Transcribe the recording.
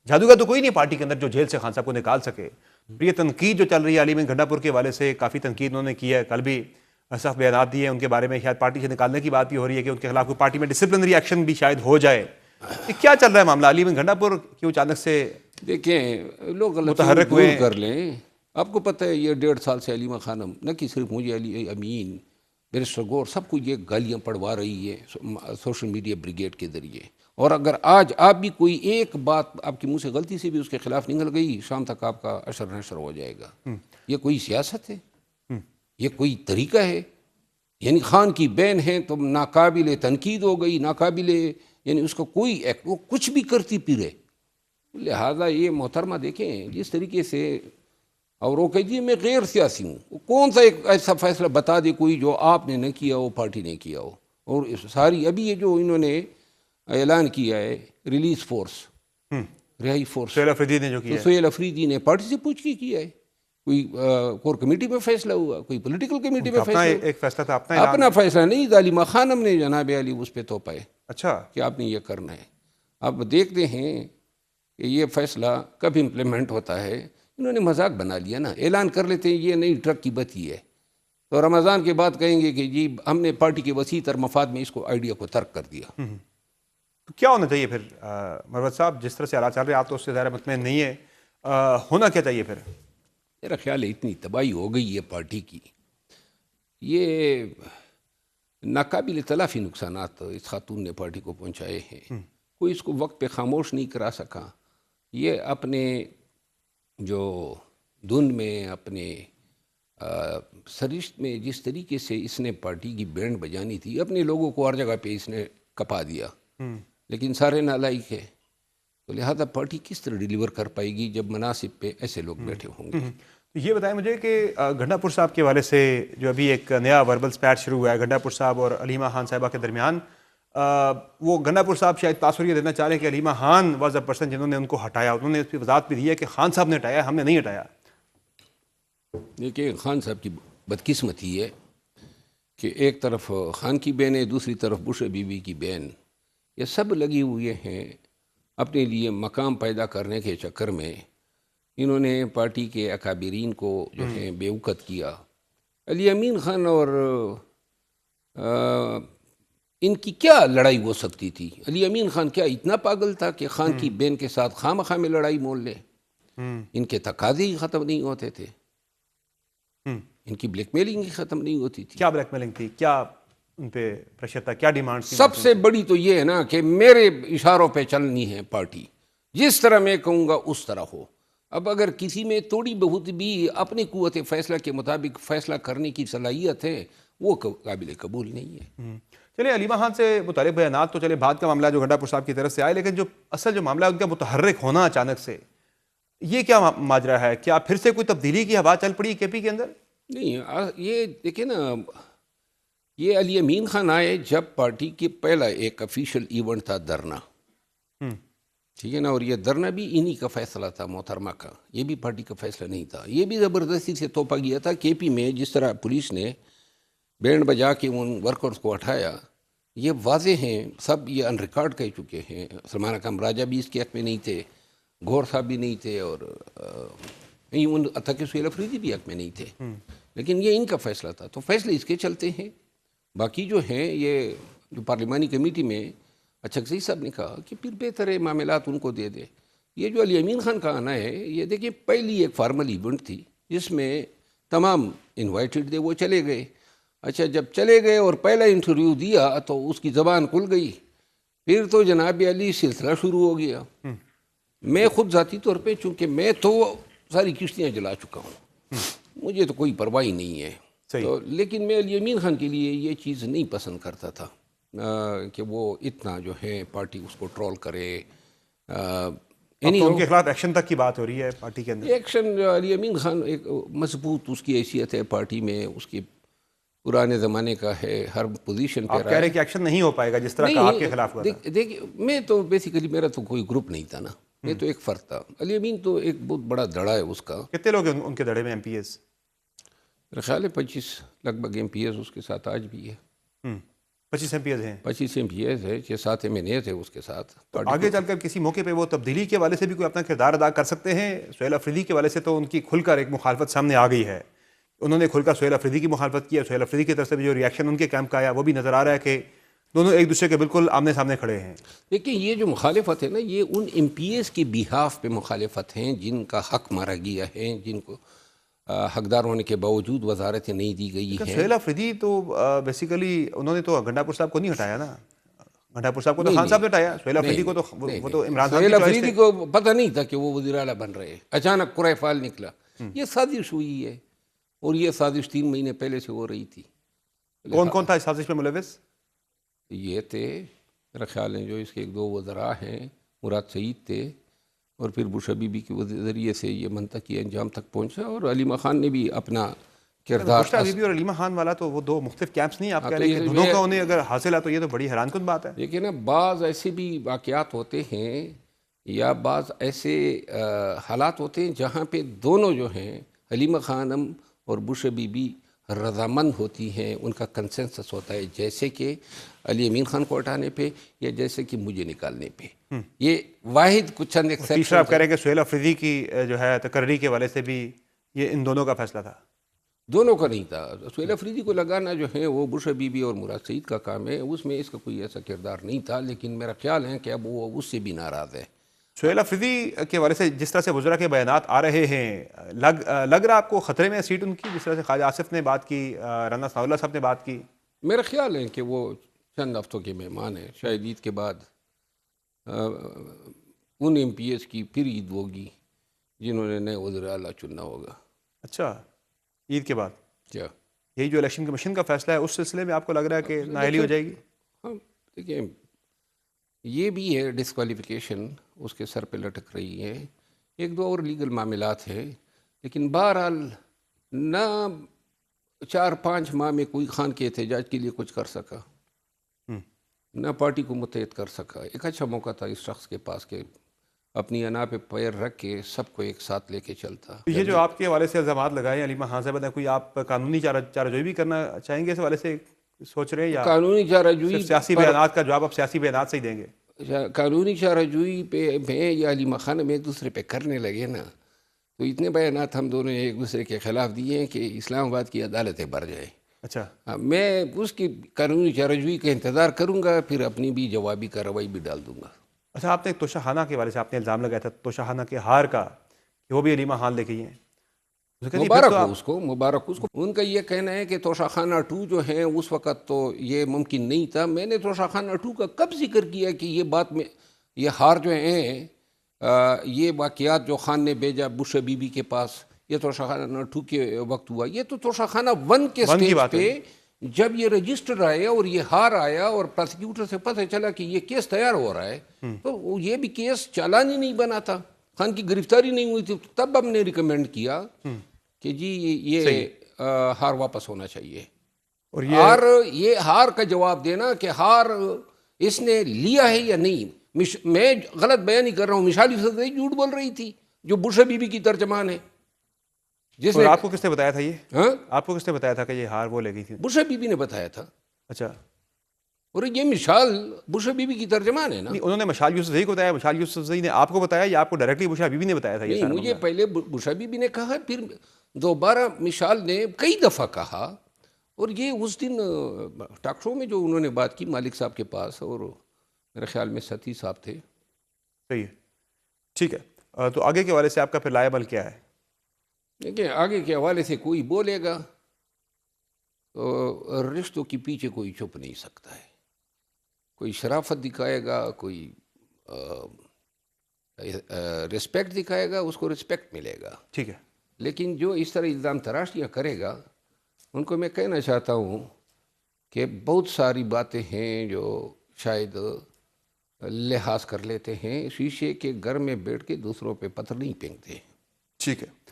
جادوگر تو کوئی نہیں پارٹی کے اندر جو جیل سے خان صاحب کو نکال سکے. یہ تنقید جو چل رہی ہے علی امین گھنٹا پور کے حوالے سے, کافی تنقید انہوں نے کی ہے, کل بھی سخت بیانات دیے ہیں ان کے بارے میں, شاید پارٹی سے نکالنے کی بات بھی ہو رہی ہے کہ ان کے خلاف کوئی پارٹی میں ڈسپلنری ایکشن بھی شاید ہو جائے. یہ کیا چل رہا ہے معاملہ؟ علی امین گھنٹا پور کیوں اچانک سے دیکھیں لوگ غلط متحرک دور ہوئے کر لیں. آپ کو پتہ ہے یہ 1.5 سال سے علیمہ خانم نہ کہ صرف مجھے علی امین بیرسٹر گور سب کو یہ گالیاں پڑھوا رہی ہے سوشل میڈیا بریگیڈ کے ذریعے. اور اگر آج آپ بھی کوئی ایک بات آپ کے منہ سے غلطی سے بھی اس کے خلاف نکل گئی, شام تک آپ کا اشر نشر ہو جائے گا. یہ کوئی سیاست ہے؟ یہ کوئی طریقہ ہے؟ یعنی خان کی بہن ہیں تو ناقابل تنقید ہو گئی, ناقابل یعنی اس کا کوئی ایکٹ, وہ کچھ بھی کرتی پھرے. لہٰذا یہ محترمہ دیکھیں جس طریقے سے, اور وہ کہتی ہے میں غیر سیاسی ہوں. کون سا ایک ایسا فیصلہ بتا دے کوئی جو آپ نے نہ کیا ہو, پارٹی نے کیا ہو. اور ساری ابھی یہ جو انہوں نے اعلان کیا ہے ریلیز فورس, رہائی فورس, سہیل افریدی نے جو کیا ہے, سہیل افریدی نے پارٹی سے پوچھ کے کیا ہے. کوئی کور کمیٹی میں فیصلہ ہوا, کوئی پولیٹیکل کمیٹی میں اپنا فیصلہ ایک فیصلہ تھا, اپنا فیصلہ نہیں تھا. علیمہ خانم نے جناب علی اس پہ توپا ہے اچھا کہ آپ نے یہ کرنا ہے. اب دیکھتے ہیں کہ یہ فیصلہ کب امپلیمنٹ ہوتا ہے. انہوں نے مذاق بنا لیا نا, اعلان کر لیتے ہیں یہ نئی ٹرک کی بتی ہے, تو رمضان کے بعد کہیں گے کہ جی ہم نے پارٹی کے وسیع تر مفاد میں اس کو آئیڈیا کو ترک کر دیا. تو کیا ہونا چاہیے پھر مروت صاحب؟ جس طرح سے حالات چل رہے ہیں آپ تو اس سے ظاہر مطمئن نہیں ہے, ہونا کیا چاہیے پھر؟ میرا خیال ہے اتنی تباہی ہو گئی ہے پارٹی کی, یہ ناقابل تلافی نقصانات اس خاتون نے پارٹی کو پہنچائے ہیں. کوئی اس کو وقت پہ خاموش نہیں کرا سکا. یہ اپنے جو دھن میں, اپنے سرشت میں جس طریقے سے اس نے پارٹی کی بینڈ بجانی تھی, اپنے لوگوں کو ہر جگہ پہ اس نے کپا دیا. لیکن سارے نالائق ہے, تو لہذا پارٹی کس طرح ڈیلیور کر پائے گی جب مناصب پہ ایسے لوگ بیٹھے ہوں گے. یہ بتائیں مجھے کہ گھنٹا پور صاحب کے حوالے سے جو ابھی ایک نیا وربل سپیٹ شروع ہوا ہے گھنٹا پور صاحب اور علیمہ خان صاحبہ کے درمیان, وہ گھنٹا پور صاحب شاید تاثر یہ دینا چاہ رہے ہیں کہ Alima Khan was a person جنہوں نے ان کو ہٹایا. انہوں نے اس کی وضاحت بھی دی ہے کہ خان صاحب نے ہٹایا, ہم نے نہیں ہٹایا. دیکھیے خان صاحب کی بدقسمتی ہے کہ ایک طرف خان کی بہن ہے, دوسری طرف بش بی بی کی بہن, یہ سب لگی ہوئے ہیں اپنے لیے مقام پیدا کرنے کے چکر میں. انہوں نے پارٹی کے اکابرین کو جو ہے بے وقت کیا. علی امین خان اور ان کی کیا لڑائی ہو سکتی تھی؟ علی امین خان کیا اتنا پاگل تھا کہ خان کی بہن کے ساتھ خواہ مخواہ میں لڑائی مول لے؟ ان کے تقاضے ہی ختم نہیں ہوتے تھے, ان کی بلیک میلنگ ہی ختم نہیں ہوتی تھی. کیا بلیک میلنگ تھی, کیا ان پہ پریشر تھا, کیا ڈیمانڈ تھی؟ سب سے بڑی تو یہ ہے نا کہ میرے اشاروں پہ چلنی ہے پارٹی, جس طرح میں کہوں گا اس طرح ہو. اب اگر کسی میں تھوڑی بہت بھی اپنی قوت فیصلہ کے مطابق فیصلہ کرنے کی صلاحیت ہے, وہ قابل قبول نہیں ہے. چلے علیمہ خان سے متعلق بیانات تو چلے بعد کا معاملہ جو گھنٹا پور صاحب کی طرف سے آئے, لیکن جو اصل جو معاملہ ہے ان کا متحرک ہونا اچانک سے, یہ کیا ماجرا ہے؟ کیا پھر سے کوئی تبدیلی کی ہوا چل پڑی کے پی کے اندر؟ نہیں, یہ دیکھیں نا, یہ علی امین خان آئے جب پارٹی کے پہلا ایک افیشل ایونٹ تھا دھرنا, ٹھیک ہے نا, اور یہ دھرنا بھی انہی کا فیصلہ تھا محترمہ کا, یہ بھی پارٹی کا فیصلہ نہیں تھا. یہ بھی زبردستی سے توپا گیا تھا. کے پی میں جس طرح پولیس نے بینڈ بجا کے ان ورکرز کو اٹھایا, یہ واضح ہیں سب, یہ ان ریکارڈ کہہ چکے ہیں. سلمان اکرم راجہ بھی اس کے حق میں نہیں تھے, گور صاحب بھی نہیں تھے, اور سہیل افریدی بھی حق میں نہیں تھے. لیکن یہ ان کا فیصلہ تھا, تو فیصلے اس کے چلتے ہیں. باقی جو ہیں یہ جو پارلیمانی کمیٹی میں اچھکزئی صاحب نے کہا کہ پھر بہتر ہے معاملات ان کو دے دے. یہ جو علی امین خان کا آنا ہے, یہ دیکھیں پہلی ایک فارمل ایونٹ تھی جس میں تمام انوائٹڈ تھے, وہ چلے گئے. اچھا جب چلے گئے اور پہلا انٹرویو دیا تو اس کی زبان کھل گئی, پھر تو جناب علی سلسلہ شروع ہو گیا. میں خود ذاتی طور پہ, چونکہ میں تو ساری کشتیاں جلا چکا ہوں, مجھے تو کوئی پرواہ نہیں ہے, تو لیکن میں علی امین خان کے لیے یہ چیز نہیں پسند کرتا تھا کہ وہ اتنا جو ہے پارٹی اس کو ٹرول کرے. تو ان کے خلاف ایکشن تک کی بات ہو رہی ہے پارٹی کے اندر. ایکشن, علی امین خان ایک مضبوط اس کی حیثیت ہے پارٹی میں, اس کی پرانے زمانے کا ہے, ہر پوزیشن پہ آپ کہہ رہے ہیں کہ ایکشن نہیں ہو پائے گا جس طرح کا آپ کے خلاف ہوا تھا. دیکھیے میں تو بیسیکلی میرا تو کوئی گروپ نہیں تھا نا, میں تو ایک فرد تھا. علی امین تو ایک بہت بڑا دڑا ہے اس کا. کتنے لوگ ہیں ان کے دڑے میں ایم پی ایز؟ میرا خیال ہے 25 لگ بھگ ایم پی ایز اس کے ساتھ آج بھی ہے. 25 MPs ہیں. 25 MPs ہے, 6-7 MNAs ہے اس کے ساتھ. آگے چل کر کسی موقع پہ وہ تبدیلی کے حوالے سے بھی کوئی اپنا کردار ادا کر سکتے ہیں؟ سہیل افریدی کے حوالے سے تو ان کی کھل کر ایک مخالفت سامنے آ گئی ہے. انہوں نے کھل کر سہیل افریدی کی مخالفت کی ہے. سہیل افریدی کی طرف سے بھی جو ریاکشن ان کے کیمپ کا آیا وہ بھی نظر آ رہا ہے کہ دونوں ایک دوسرے کے بالکل آمنے سامنے کھڑے ہیں. دیکھیں یہ جو مخالفت ہے نا، یہ ان MPs کے بیہاف پہ مخالفت ہیں جن کا حق مارا گیا ہے، جن کو حقدار ہونے کے باوجود وزارتیں نہیں دی گئی ہیں. سہیل افریدی تو بیسیکلی انہوں نے تو گھنٹاپور صاحب کو نہیں ہٹایا نا. گھنٹاپور صاحب کو تو خان صاحب نے ہٹایا. سہیل افریدی کو تو وہ تو عمران خان کی سہیل چوائس افریدی کو پتہ نہیں تھا کہ وہ وزیر اعلیٰ بن رہے ہیں، اچانک قرۂ فعال نکلا. یہ سازش ہوئی ہے، اور یہ سازش 3 مہینے پہلے سے ہو رہی تھی. کون کون تھا اس سازش میں ملوث؟ یہ تھے میرا خیال ہے جو اس کے 1-2 وزراء ہیں، مراد سعید تھے، اور پھر بش بی کے ذریعے سے یہ منطقی انجام تک پہنچا. اور علیمہ خان نے بھی اپنا کردار. بشرا بی بی اور علیمہ خان والا تو وہ 2 مختلف کیمپس نہیں. آپ کہہ رہے ہیں کہ دونوں کا انہیں اگر حاصل ہے تو یہ تو بڑی حیران کن بات ہے. لیکن نا بعض ایسے بھی واقعات ہوتے ہیں یا بعض ایسے حالات ہوتے ہیں جہاں پہ دونوں جو ہیں حلیمہ خانم اور بش بی بی رضامند ہوتی ہیں، ان کا کنسنسس ہوتا ہے، جیسے کہ علی امین خان کو ہٹانے پہ یا جیسے کہ مجھے نکالنے پہ. یہ واحد کچھ چند ایکسیپشن. تیسرا آپ کہہ رہے ہیں کہ سہیل افریدی کی جو ہے تقرری کے حوالے سے بھی یہ ان دونوں کا فیصلہ تھا؟ دونوں کا نہیں تھا. سہیل افریدی کو لگانا جو ہے وہ بش بی بی اور مراد سعید کا کام ہے، اس میں اس کا کوئی ایسا کردار نہیں تھا. لیکن میرا خیال ہے کہ اب وہ اس سے بھی ناراض ہے. سہیل افریدی کے حوالے سے جس طرح سے وزراء کے بیانات آ رہے ہیں، لگ رہا آپ کو خطرے میں سیٹ ان کی؟ جس طرح سے خواجہ آصف نے بات کی، رانا ثناء اللہ صاحب نے بات کی. میرا خیال ہے کہ وہ چند ہفتوں کے مہمان ہیں. شاید عید کے بعد ان MPs کی پھر عید ہوگی جنہوں نے نئے وزیر اعلیٰ چننا ہوگا. اچھا، عید کے بعد کیا یہی جو الیکشن کمیشن کا فیصلہ ہے اس سلسلے میں آپ کو لگ رہا ہے کہ نااہلی ہو جائے گی؟ ہاں دیکھیں، یہ بھی ہے ڈسکوالیفیکیشن اس کے سر پہ لٹک رہی ہے. 1-2 اور لیگل معاملات ہیں، لیکن بہرحال نہ 4-5 ماہ میں کوئی خان کے احتجاج کے لیے کچھ کر سکا، نہ پارٹی کو متحد کر سکا. ایک اچھا موقع تھا اس شخص کے پاس کہ اپنی انا پہ پیر رکھ کے سب کو ایک ساتھ لے کے چلتا. یہ جو آپ کے حوالے سے الزامات لگائے ہیں علیمہ خان صاحب نے، کوئی آپ قانونی چارہ جوئی بھی کرنا چاہیں گے اس حوالے سے سوچ رہے ہیں، یا قانونی چارہ جوئی صرف سیاسی بیانات کا جواب آپ سیاسی بیانات سے ہی دیں گے؟ قانونی چارہ جوئی پہ میں یا علیمہ خان ہم ایک دوسرے پہ کرنے لگے نا تو اتنے بیانات ہم دونوں نے ایک دوسرے کے خلاف دیے ہیں کہ اسلام آباد کی عدالتیں بھر جائیں. اچھا، میں اس کی قانونی چارہ جوئی کا انتظار کروں گا، پھر اپنی بھی جوابی کارروائی بھی ڈال دوں گا. اچھا، آپ نے توشہ خانہ کے حوالے سے آپ نے الزام لگایا تھا توشہ خانہ کے ہار کا کہ وہ بھی علیمہ خان لے کے ہیں. مبارک ہو اس کو، مبارک اس کو. ان کا یہ کہنا ہے کہ توشہ خانہ 2 جو ہیں اس وقت تو یہ ممکن نہیں تھا. میں نے توشہ خانہ 2 کا کب ذکر کیا کہ یہ بات میں یہ ہار جو ہیں یہ واقعات جو خان نے بھیجا بش بی بی کے پاس، یہ توشہ خانہ 2 کے وقت ہوا. یہ تو توشہ خانہ 1 کے سٹیج پہ جب یہ رجسٹر آیا اور یہ ہار آیا اور پروسیکیوٹر سے پتہ چلا کہ یہ کیس تیار ہو رہا ہے تو یہ بھی کیس چالان ہی نہیں بنا تھا، خان کی گرفتاری نہیں ہوئی تھی. تب ہم نے ریکمینڈ کیا کہ جی یہ ہار واپس ہونا چاہیے. اور یہ ہار کا جواب دینا کہ ہار اس نے لیا ہے یا نہیں. میں غلط بیان نہیں کر رہا ہوں، مشال یوسفزئی جھوٹ بول رہی تھی جو بش بی بی کی ترجمان ہے. جس نے آپ کو کس نے بتایا تھا یہ؟ آپ کو کس نے بتایا تھا کہ یہ ہار وہ لے گئی تھی؟ بش بی بی نے بتایا تھا. اچھا، اور یہ مشال بش بی بی کی ترجمان ہے نا. انہوں نے مشال یوسفزئی کو بتایا، مشال یوسفزئی نے آپ کو بتایا، یا آپ کو ڈائریکٹلی بشرا بی بی نے بتایا تھا؟ نہیں، مجھے پہلے بشرا بی بی نے کہا، پھر دوبارہ مشال نے کئی دفعہ کہا. اور یہ اس دن ٹاک شو میں جو انہوں نے بات کی مالک صاحب کے پاس، اور میرے خیال میں ستی صاحب تھے. صحیح ہے، ٹھیک ہے. تو آگے کے حوالے سے آپ کا پھر لائے عمل کیا ہے؟ دیکھیں، آگے کے حوالے سے کوئی بولے گا تو رشتوں کے پیچھے کوئی چھپ نہیں سکتا ہے. کوئی شرافت دکھائے گا، کوئی رسپیکٹ دکھائے گا، اس کو رسپیکٹ ملے گا. ٹھیک ہے. لیکن جو اس طرح الزام تراشیاں کرے گا ان کو میں کہنا چاہتا ہوں کہ بہت ساری باتیں ہیں جو شاید لحاظ کر لیتے ہیں. شیشے کے گھر میں بیٹھ کے دوسروں پہ پتھر نہیں پھینکتے. ٹھیک ہے.